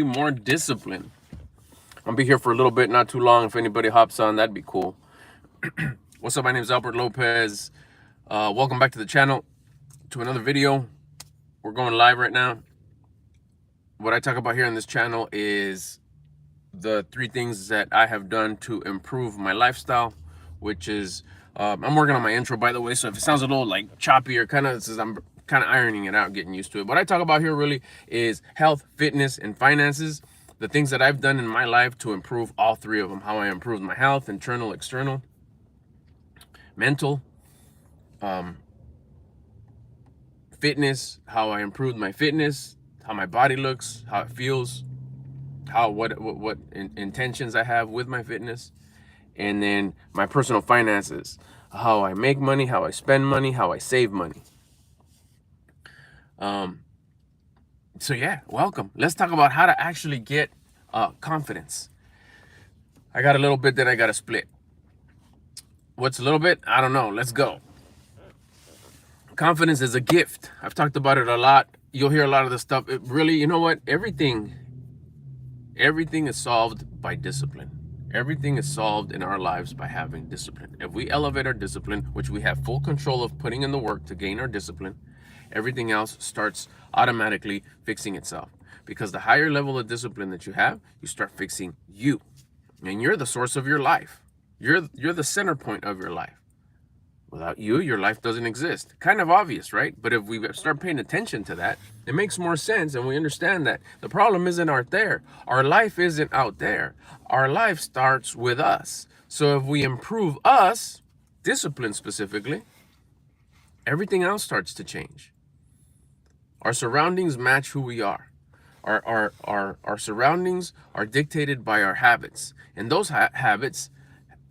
more discipline. I'll be here for a little bit, not too long. If anybody hops on, that'd be cool. What's up? My name is Albert Lopez. Welcome back to the channel, to another video. We're going live right now. What I talk about here on this channel is the 3 things that I have done to improve my lifestyle, which is, I'm working on my intro, by the way, so if it sounds a little like choppy or kind of, I'm kind of ironing it out, getting used to it. What I talk about here really is health, fitness, and finances. The things that I've done in my life to improve all 3 of them. How I improved my health, internal, external, mental, fitness, how I improved my fitness, how my body looks, how it feels, how what intentions I have with my fitness, and then my personal finances, how I make money, how I spend money, how I save money. So yeah, welcome. Let's talk about how to actually get confidence. I got a little bit that I got to split. What's a little bit? I don't know. Let's go. Confidence is a gift. I've talked about it a lot. You'll hear a lot of this stuff. It really, you know what? Everything is solved by discipline. Everything is solved in our lives by having discipline. If we elevate our discipline, which we have full control of putting in the work to gain our discipline, everything else starts automatically fixing itself. Because the higher level of discipline that you have, you start fixing you. And you're the source of your life. You're the center point of your life. Without you, your life doesn't exist. Kind of obvious, right? But if we start paying attention to that, it makes more sense, and we understand that the problem isn't out there. Our life isn't out there. Our life starts with us. So if we improve us, discipline specifically, everything else starts to change. Our surroundings match who we are. Our surroundings are dictated by our habits. And those habits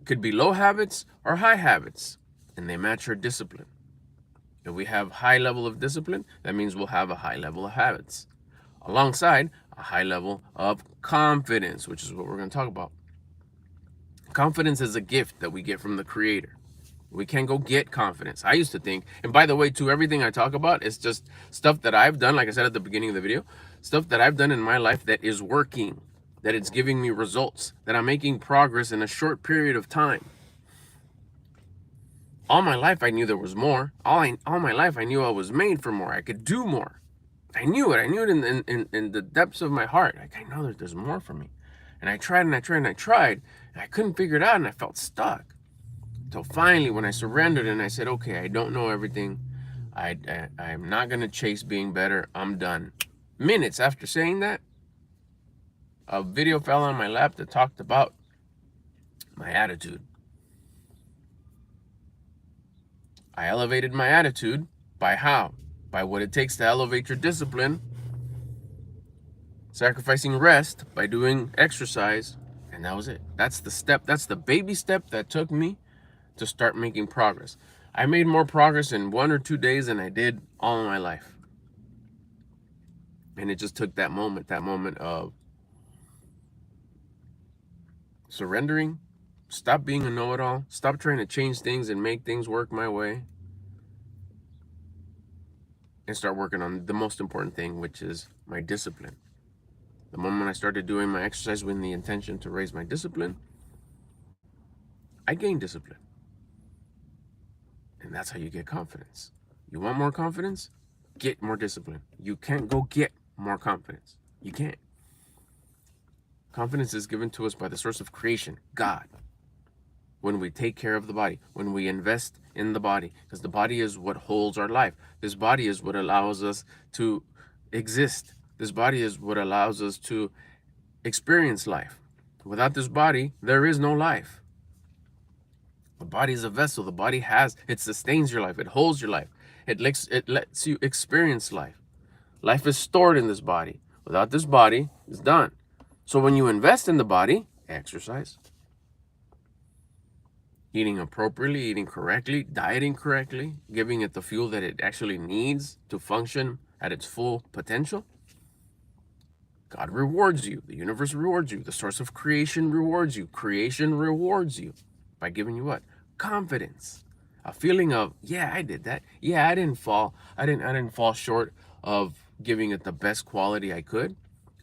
could be low habits or high habits, and they match our discipline. If we have high level of discipline, that means we'll have a high level of habits, alongside a high level of confidence, which is what we're going to talk about. Confidence is a gift that we get from the Creator. We can't go get confidence. I used to think, and by the way, too, everything I talk about is just stuff that I've done, like I said at the beginning of the video, stuff that I've done in my life that is working, that it's giving me results, that I'm making progress in a short period of time. All my life, I knew there was more. All my life, I knew I was made for more. I could do more. I knew it. I knew it in the depths of my heart. Like, I know that there's more for me. And I tried and I tried and I tried, and I couldn't figure it out, and I felt stuck. Until finally, when I surrendered and I said, okay, I don't know everything. I'm not going to chase being better. I'm done. Minutes after saying that, a video fell on my lap that talked about my attitude. I elevated my attitude by how? By what it takes to elevate your discipline, sacrificing rest by doing exercise, and that was it. That's the step. That's the baby step that took me to start making progress. I made more progress in 1 or 2 days than I did all of my life. And it just took that moment of surrendering, stop being a know-it-all, stop trying to change things and make things work my way, and start working on the most important thing, which is my discipline. The moment I started doing my exercise with the intention to raise my discipline, I gained discipline. And that's how you get confidence. You want more confidence? Get more discipline. You can't go get more confidence. You can't. Confidence is given to us by the source of creation, God. When we take care of the body, when we invest in the body, because the body is what holds our life. This body is what allows us to exist. This body is what allows us to experience life. Without this body, there is no life. The body is a vessel. The body it sustains your life. It holds your life. It lets you experience life. Life is stored in this body. Without this body, it's done. So when you invest in the body, exercise, eating appropriately, eating correctly, dieting correctly, giving it the fuel that it actually needs to function at its full potential, God rewards you. The universe rewards you. The source of creation rewards you. Creation rewards you by giving you what? Confidence. A feeling of, yeah, I did that. Yeah, I didn't fall. I didn't fall short of giving it the best quality I could.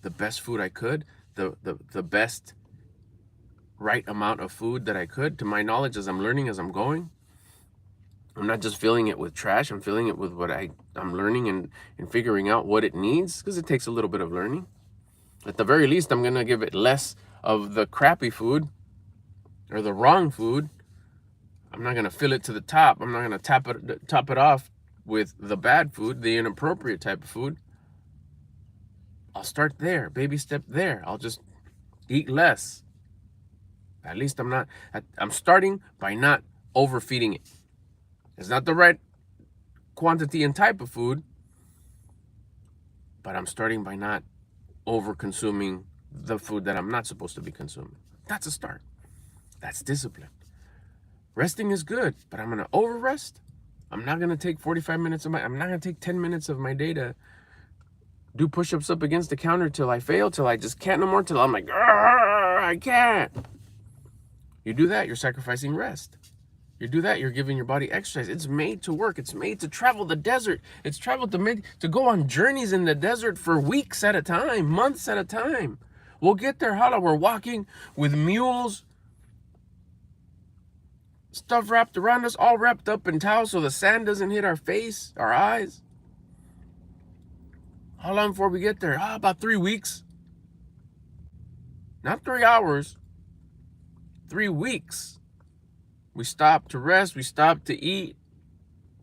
the best food I could, the best right amount of food that I could to my knowledge as I'm learning, as I'm going. I'm not just filling it with trash. I'm filling it with what I'm learning and figuring out what it needs, because it takes a little bit of learning. At the very least, I'm going to give it less of the crappy food or the wrong food. I'm not going to fill it to the top. I'm not going to top it off with the bad food, the inappropriate type of food. I'll start there, baby step there. I'll just eat less. At least I'm starting by not overfeeding it. It's not the right quantity and type of food, but I'm starting by not over consuming the food that I'm not supposed to be consuming. That's a start. That's discipline. Resting is good, but I'm going to over rest. I'm not going to take 45 minutes I'm not going to take 10 minutes of my day to do push-ups up against the counter till I fail, till I just can't no more, till I'm like, I can't. You do that, you're sacrificing rest. You do that, you're giving your body exercise. It's made to work. It's made to travel the desert. It's traveled to go on journeys in the desert for weeks at a time, months at a time. We'll get there, hala. We're walking with mules, stuff wrapped around us, all wrapped up in towels so the sand doesn't hit our face, our eyes. How long before we get there? About 3 weeks. Not 3 hours. 3 weeks. We stop to rest. We stop to eat.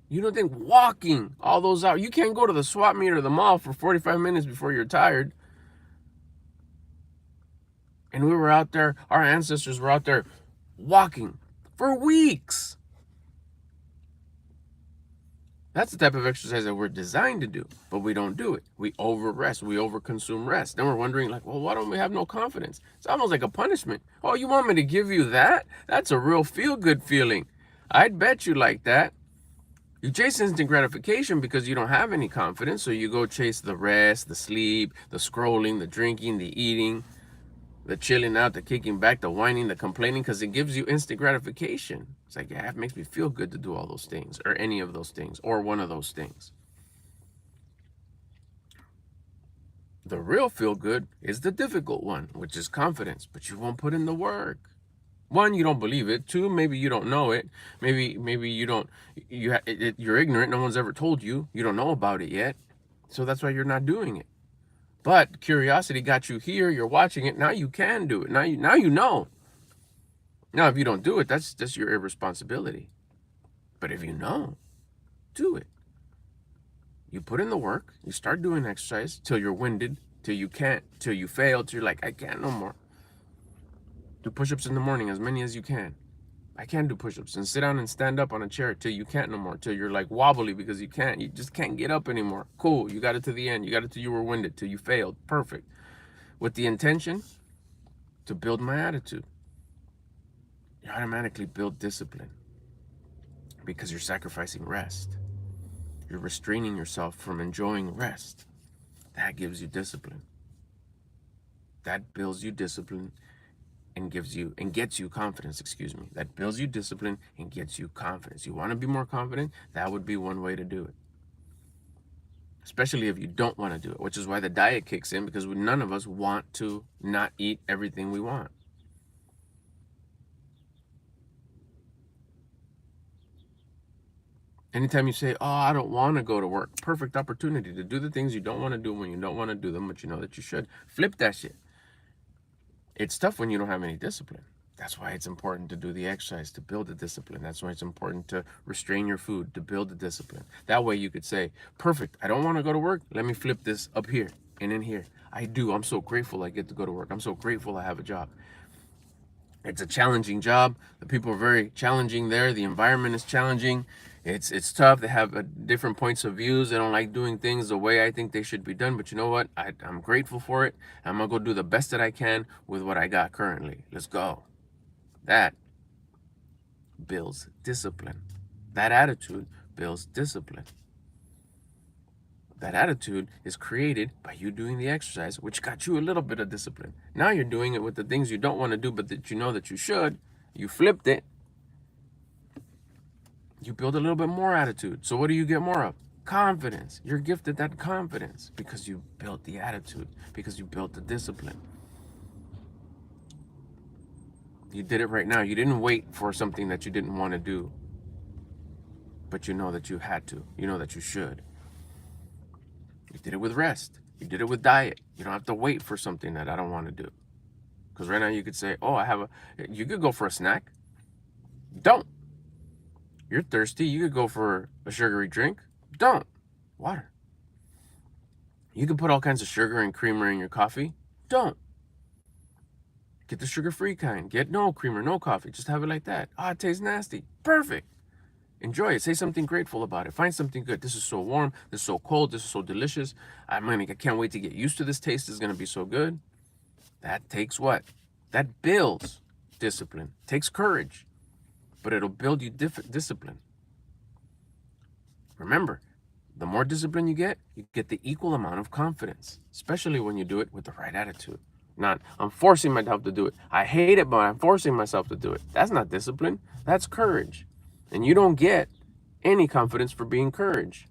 You don't think walking all those hours, you can't go to the swap meet or the mall for 45 minutes before you're tired. And we were out there, our ancestors were out there walking for weeks. That's the type of exercise that we're designed to do, but we don't do it. We over rest, we over consume rest. Then we're wondering like, well, why don't we have no confidence? It's almost like a punishment. Oh, you want me to give you that? That's a real feel-good feeling. I'd bet you like that. You chase instant gratification because you don't have any confidence, so you go chase the rest, the sleep, the scrolling, the drinking, the eating, the chilling out, the kicking back, the whining, the complaining, because it gives you instant gratification. It's like, yeah, it makes me feel good to do all those things, or any of those things, or one of those things. The real feel good is the difficult one, which is confidence, but you won't put in the work. One, you don't believe it. Two, maybe you don't know it. Maybe you don't. You're ignorant. No one's ever told you. You don't know about it yet, so that's why you're not doing it. But curiosity got you here. You're watching it. Now you can do it. Now you know. Now, if you don't do it, that's just your irresponsibility. But if you know, do it. You put in the work. You start doing exercise till you're winded, till you can't, till you fail, till you're like, I can't no more. Do push-ups in the morning, as many as you can. I can do push-ups. And sit down and stand up on a chair till you can't no more, till you're like wobbly because you just can't get up anymore. Cool, you got it to the end. You got it till you were winded, till you failed. Perfect. With the intention to build my attitude. You automatically build discipline because you're sacrificing rest. You're restraining yourself from enjoying rest. That gives you discipline. That builds you discipline and gets you confidence, That builds you discipline and gets you confidence. You want to be more confident? That would be one way to do it. Especially if you don't want to do it, which is why the diet kicks in, because none of us want to not eat everything we want. Anytime you say, oh, I don't want to go to work, perfect opportunity to do the things you don't want to do when you don't want to do them, but you know that you should. Flip that shit. It's tough when you don't have any discipline. That's why it's important to do the exercise, to build the discipline. That's why it's important to restrain your food, to build the discipline. That way you could say, perfect, I don't want to go to work. Let me flip this up here and in here. I do. I'm so grateful I get to go to work. I'm so grateful I have a job. It's a challenging job. The people are very challenging there. The environment is challenging. It's tough. They have different points of views. They don't like doing things the way I think they should be done. But you know what? I'm grateful for it. I'm going to go do the best that I can with what I got currently. Let's go. That builds discipline. That attitude builds discipline. That attitude is created by you doing the exercise, which got you a little bit of discipline. Now you're doing it with the things you don't want to do, but that you know that you should. You flipped it. You build a little bit more attitude. So what do you get more of? Confidence. You're gifted that confidence because you built the attitude, because you built the discipline. You did it right now. You didn't wait for something that you didn't want to do, but you know that you had to. You know that you should. You did it with rest. You did it with diet. You don't have to wait for something that I don't want to do. Because right now you could say, oh, you could go for a snack. Don't. You're thirsty. You could go for a sugary drink. Don't. Water. You can put all kinds of sugar and creamer in your coffee. Don't. Get the sugar-free kind. Get no creamer, no coffee. Just have it like that. Ah, it tastes nasty. Perfect. Enjoy it. Say something grateful about it. Find something good. This is so warm. This is so cold. This is so delicious. I can't wait to get used to this taste. It's going to be so good. That takes what? That builds discipline. Takes courage. But it'll build you discipline. Remember, the more discipline you get the equal amount of confidence, especially when you do it with the right attitude. Not, I'm forcing myself to do it. I hate it, but I'm forcing myself to do it. That's not discipline. That's courage. And you don't get any confidence for being courageous,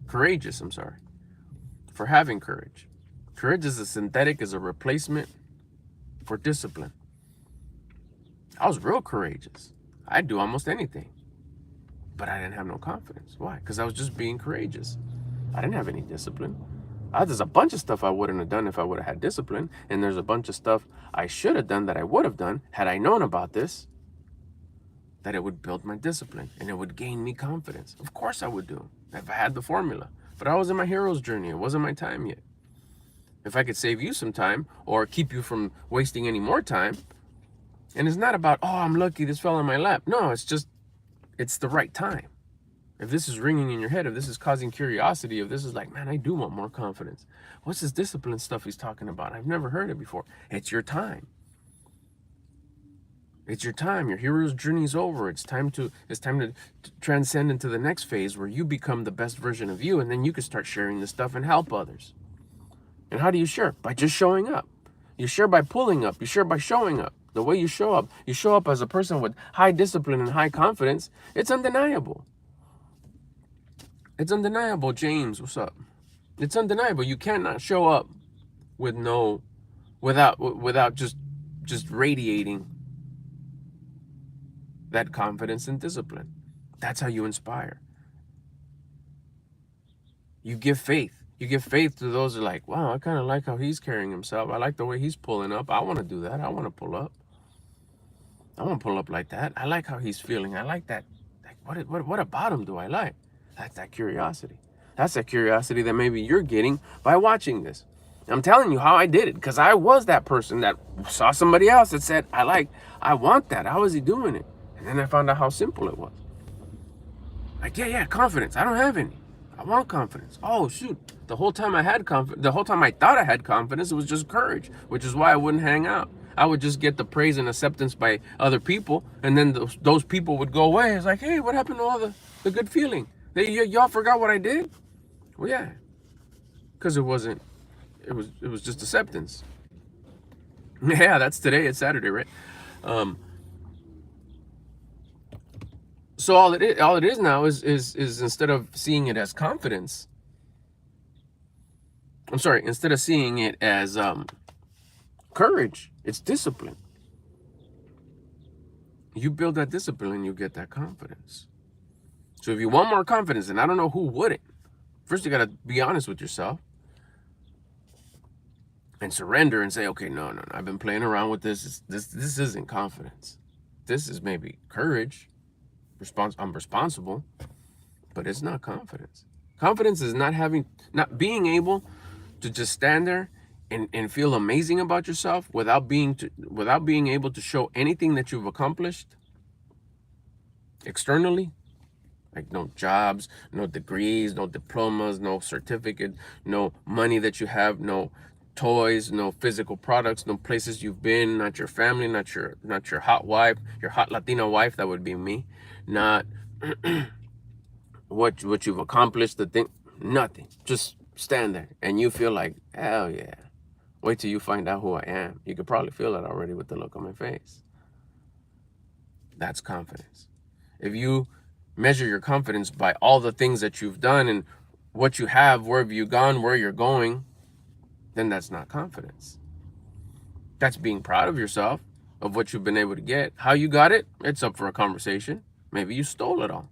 for having courage. Courage is a replacement for discipline. I was real courageous. I'd do almost anything. But I didn't have no confidence. Why? Because I was just being courageous. I didn't have any discipline. There's a bunch of stuff I wouldn't have done if I would have had discipline. And there's a bunch of stuff I should have done that I would have done had I known about this, that it would build my discipline and it would gain me confidence. Of course I would do if I had the formula. But I was in my hero's journey. It wasn't my time yet. If I could save you some time or keep you from wasting any more time, and it's not about, oh, I'm lucky this fell on my lap. No, it's just, it's the right time. If this is ringing in your head, if this is causing curiosity, if this is like, man, I do want more confidence. What's this discipline stuff he's talking about? I've never heard it before. It's your time. It's your time. Your hero's journey is over. It's time to transcend into the next phase where you become the best version of you, and then you can start sharing this stuff and help others. And how do you share? By just showing up. You share by pulling up. You share by showing up. The way you show up as a person with high discipline and high confidence. It's undeniable. It's undeniable, James. What's up? It's undeniable. You cannot show up without just radiating that confidence and discipline. That's how you inspire. You give faith. You give faith to those who are like, wow, I kind of like how he's carrying himself. I like the way he's pulling up. I want to do that. I want to pull up. I want to pull up like that. I like how he's feeling. I like that. Like, what about him do I like? That's that curiosity. That's that curiosity that maybe you're getting by watching this. I'm telling you how I did it, because I was that person that saw somebody else that said, I want that. How is he doing it? And then I found out how simple it was. Like, yeah, confidence. I don't have any. I want confidence. Oh, shoot. The whole time I thought I had confidence, it was just courage, which is why I wouldn't hang out. I would just get the praise and acceptance by other people, and then those people would go away. It's like, hey, what happened to all the good feeling? Y'all forgot what I did? Well, yeah, because it was just acceptance. Yeah, that's today. It's Saturday, right? So all it is now is instead of seeing it as confidence, instead of seeing it as courage, it's discipline. You build that discipline, you get that confidence. So if you want more confidence, and I don't know who wouldn't, first you got to be honest with yourself and surrender and say, okay, no, I've been playing around with this. This isn't confidence. This is maybe courage. I'm responsible, but it's not confidence. Confidence is not being able to just stand there and feel amazing about yourself without being able to show anything that you've accomplished externally. Like no jobs, no degrees, no diplomas, no certificate, no money that you have, no toys, no physical products, no places you've been, not your family, not your hot wife, your hot Latina wife, that would be me, not what you've accomplished, nothing. Just stand there and you feel like, hell yeah. Wait till you find out who I am. You could probably feel it already with the look on my face. That's confidence. If you measure your confidence by all the things that you've done and what you have, where have you gone, where you're going, then that's not confidence. That's being proud of yourself, of what you've been able to get. How you got it, it's up for a conversation. Maybe you stole it all.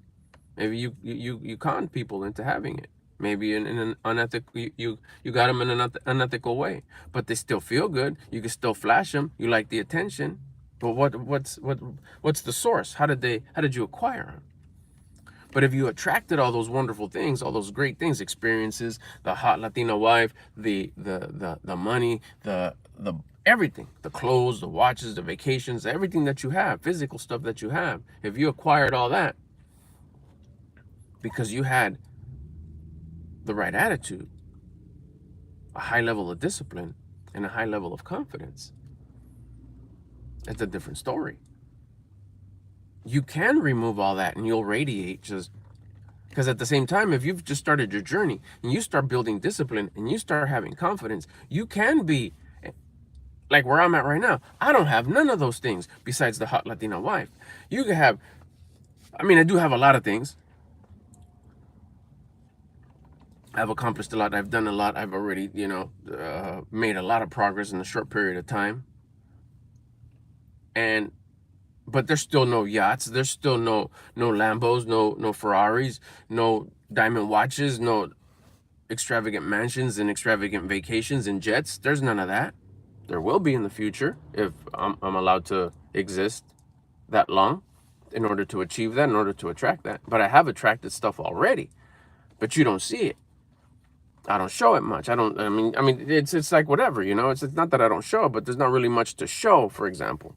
Maybe you conned people into having it. Maybe in an unethical, you got them in an unethical way, but they still feel good. You can still flash them. You like the attention, but what's the source? How did you acquire them? But if you attracted all those wonderful things, all those great things, experiences, the hot Latina wife, the money, the everything, the clothes, the watches, the vacations, everything that you have, physical stuff that you have, if you acquired all that because you had the right attitude, a high level of discipline, and a high level of confidence, it's a different story. You can remove all that and you'll radiate, just because at the same time, if you've just started your journey and you start building discipline and you start having confidence, you can be like where I'm at right now. I don't have none of those things besides the hot Latina wife. You can have, I mean, I do have a lot of things. I've accomplished a lot. I've done a lot. I've already, made a lot of progress in a short period of time. But there's still no yachts. There's still no Lambos, no Ferraris, no diamond watches, no extravagant mansions and extravagant vacations and jets. There's none of that. There will be in the future if I'm allowed to exist that long in order to achieve that, in order to attract that. But I have attracted stuff already, but you don't see it. I don't show it much. I mean, it's like whatever, it's not that I don't show it, but there's not really much to show. For example,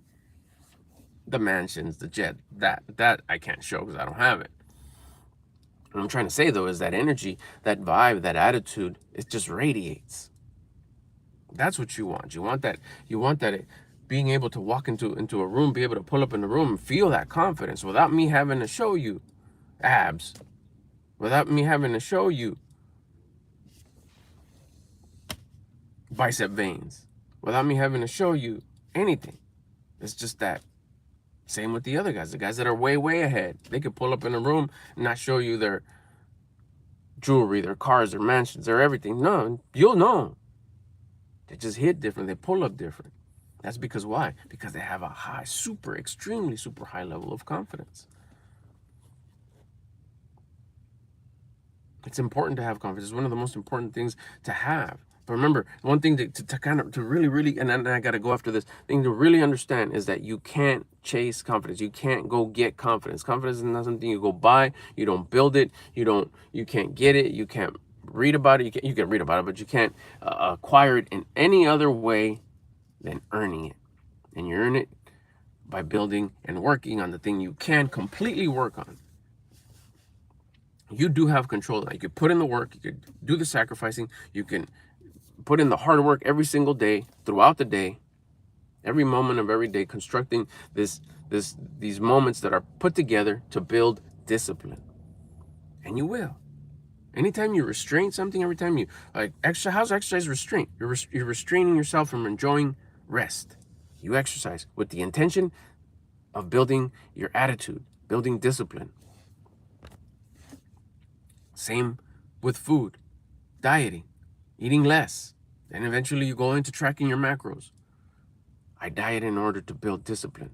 the mansions, the jet, that I can't show because I don't have it. What I'm trying to say though is that energy, that vibe, that attitude, it just radiates. That's what you want. You want that being able to walk into a room, be able to pull up in the room and feel that confidence without me having to show you abs, without me having to show you bicep veins, without me having to show you anything. It's just that. Same with the other guys, the guys that are way, way ahead. They could pull up in a room and not show you their jewelry, their cars, their mansions, their everything. No, you'll know. They just hit different. They pull up different. That's because why? Because they have a high, extremely super high level of confidence. It's important to have confidence. It's one of the most important things to have. But remember, one thing to really, and I got to go after this thing to really understand is that you can't chase confidence. You can't go get confidence. Confidence is not something you go buy. You don't build it. You can't get it. You can't read about it. You can read about it, but you can't acquire it in any other way than earning it. And you earn it by building and working on the thing you can completely work on. You do have control. You can put in the work. You can do the sacrificing. You can put in the hard work every single day, throughout the day, every moment of every day, constructing these moments that are put together to build discipline. And you will. Anytime you restrain something, every time you how's exercise restraint? You're restraining yourself from enjoying rest. You exercise with the intention of building your attitude, building discipline. Same with food, dieting, eating less. Then eventually you go into tracking your macros. I diet in order to build discipline.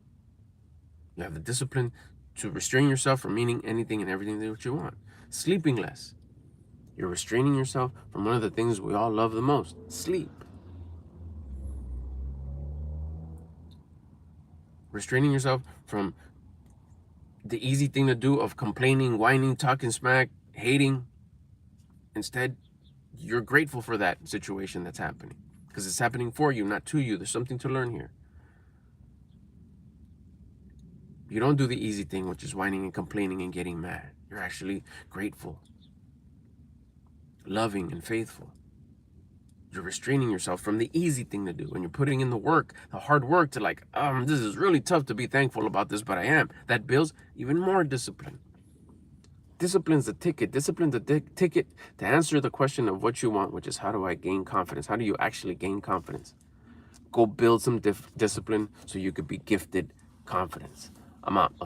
You have the discipline to restrain yourself from eating anything and everything that you want. Sleeping less. You're restraining yourself from one of the things we all love the most, sleep. Restraining yourself from the easy thing to do of complaining, whining, talking smack, hating. Instead, you're grateful for that situation that's happening because it's happening for you, not to you. There's something to learn here. You don't do the easy thing, which is whining and complaining and getting mad. You're actually grateful, loving, and faithful. You're restraining yourself from the easy thing to do, and you're putting in the work, the hard work to this is really tough to be thankful about this, but I am. That builds even more discipline. Discipline's the ticket. Discipline's the ticket to answer the question of what you want, which is how do I gain confidence? How do you actually gain confidence? Go build some discipline so you could be gifted confidence. I'm out.